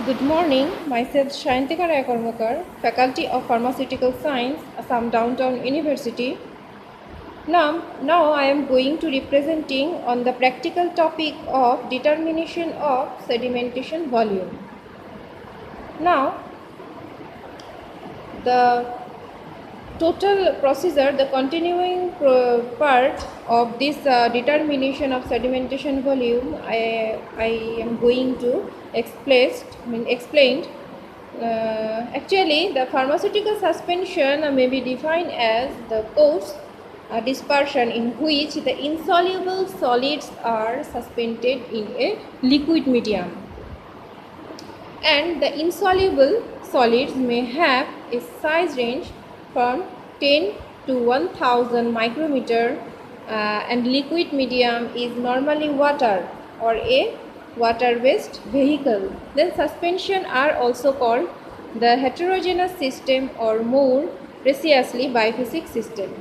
Good morning, myself Shayantika Rai Karmakar, Faculty of Pharmaceutical Science, Assam Downtown University. Now I am going to representing on the practical topic of determination of sedimentation volume. Now, the total procedure, the continuing part of this determination of sedimentation volume, I am going to explain. Actually, the pharmaceutical suspension may be defined as the coarse dispersion in which the insoluble solids are suspended in a liquid medium, and the insoluble solids may have a size range from 10 to 1000 micrometer, and liquid medium is normally water or a water-based vehicle. Then suspension are also called the heterogeneous system or more precisely biphasic system.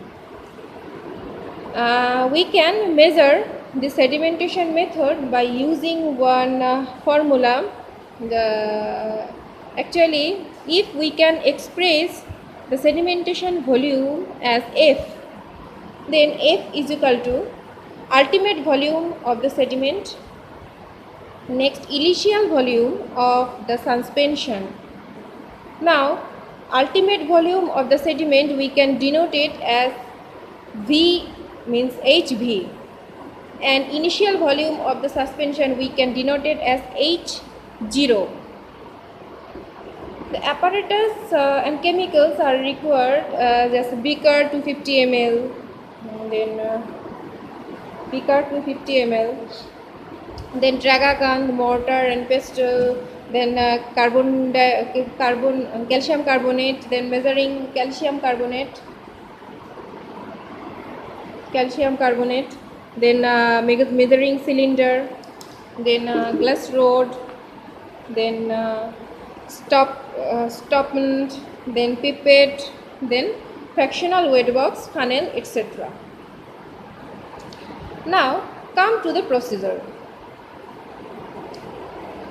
We can measure the sedimentation method by using one formula. Actually, if we can express the sedimentation volume as F, then F is equal to ultimate volume of the sediment, next initial volume of the suspension. Now, ultimate volume of the sediment we can denote it as V, means HV, and initial volume of the suspension we can denote it as H0. The apparatus and chemicals are required, just beaker 250 ml, then beaker 250 ml, then tragacan, mortar and pestle, then calcium carbonate, then measuring calcium carbonate, then measuring cylinder, then glass rod, then stoppment, then pipette, then fractional weight box, funnel, etc. Now come to the procedure.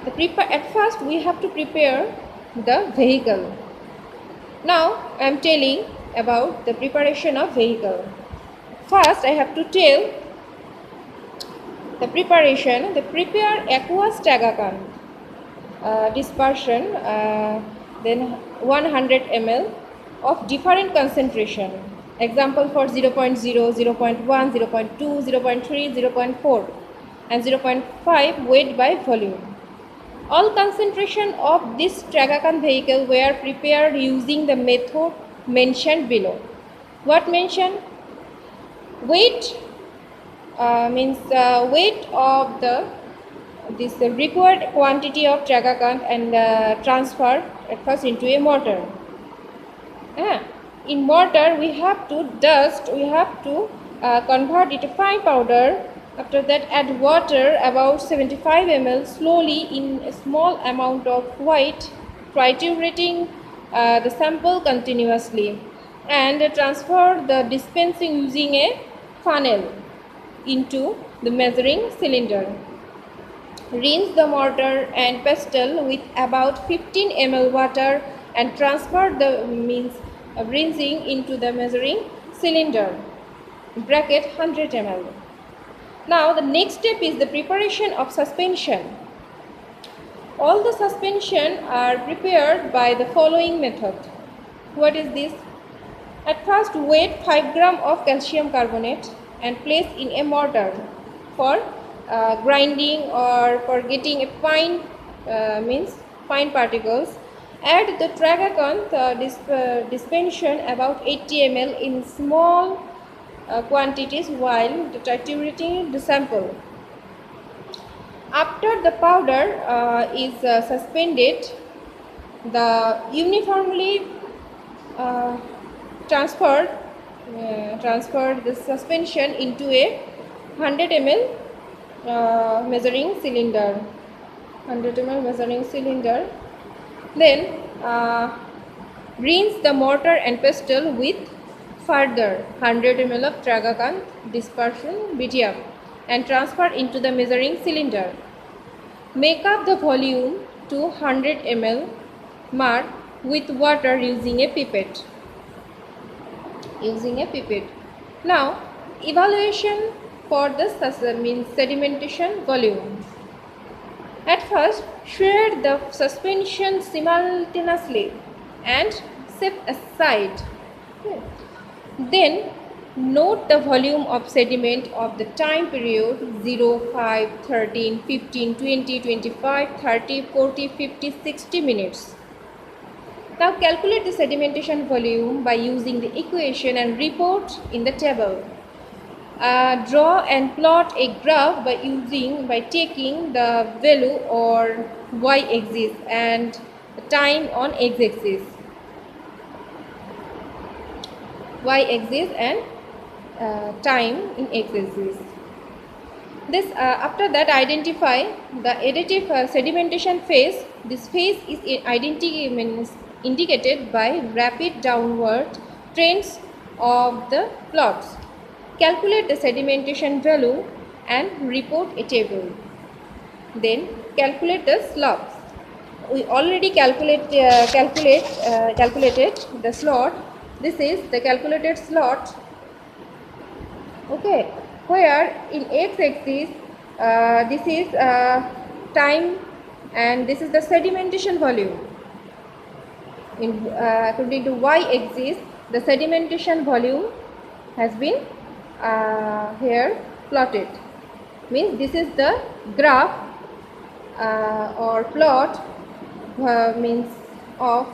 At first we have to prepare the vehicle. Now I am telling about the preparation of vehicle. First I have to tell the preparation. Prepare aqueous tragacan dispersion, then 100 ml of different concentration. Example for 0.0, 0.1, 0.2, 0.3, 0.4 and 0.5 weight by volume. All concentration of this tragacan vehicle were prepared using the method mentioned below. What mentioned? Weight means weight of this required quantity of tragacan and transferred at first into a mortar. In mortar we have to convert it to fine powder. After that add water about 75 ml slowly in a small amount of white, triturating the sample continuously, and transfer the dispensing using a funnel into the measuring cylinder. Rinse the mortar and pestle with about 15 ml water and transfer the rinsing into the measuring cylinder, bracket 100 ml. Now the next step is the preparation of suspension. All the suspension are prepared by the following method. What is this? At first weight 5 gram of calcium carbonate and place in a mortar for grinding or for getting a fine fine particles. Add the tragacan dispensation about 80 ml in small quantities while triturating the sample. After the powder is suspended, the uniformly transferred the suspension into a 100 ml measuring cylinder. Then rinse the mortar and pestle with further 100 ml of tragacan dispersion medium and transfer into the measuring cylinder. Make up the volume to 100 ml mark with water using a pipette. Now, evaluation for the sedimentation volume. At first, shred the suspension simultaneously and set aside. Then, note the volume of sediment of the time period 0, 5, 13, 15, 20, 25, 30, 40, 50, 60 minutes. Now calculate the sedimentation volume by using the equation and report in the table. Draw and plot a graph by taking the value or y-axis and the time on x-axis. Y-axis and time in x-axis. This after that, identify the additive sedimentation phase. This phase is indicated by rapid downward trends of the plots. Calculate the sedimentation value and report a table. Then calculate the slopes. We already calculated the slot. This is the calculated slot. Okay, where in x-axis this is time and this is the sedimentation volume. In according to y-axis, the sedimentation volume has been here plotted. Means this is the graph or plot means of